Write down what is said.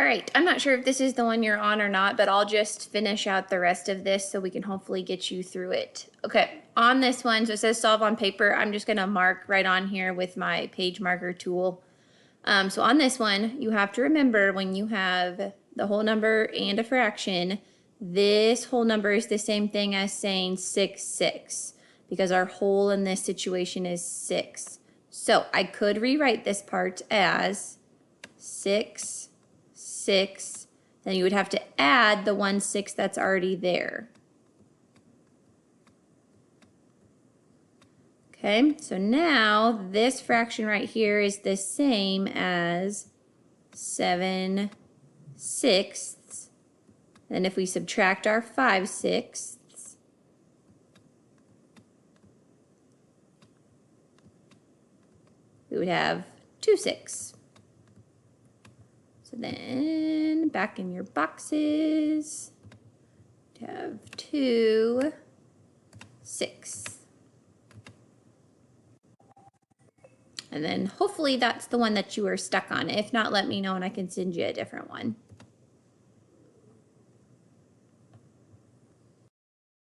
All right, I'm not sure if this is the one you're on or not, but I'll just finish out the rest of this so we can hopefully get you through it. Okay, on this one, so it says solve on paper. I'm just gonna mark right on here with my page marker tool. So on this one, you have to remember when you have the whole number and a fraction, this whole number is the same thing as saying 6, 6, because our whole in this situation is 6. So I could rewrite this part as 6, 6, then you would have to add the 1 6 that's already there. Okay, so now this fraction right here is the same as 7 sixths. And if we subtract our 5 sixths, we would have 2 sixths. So then back in your boxes, you have 2 6. And then hopefully that's the one that you were stuck on. If not, let me know and I can send you a different one.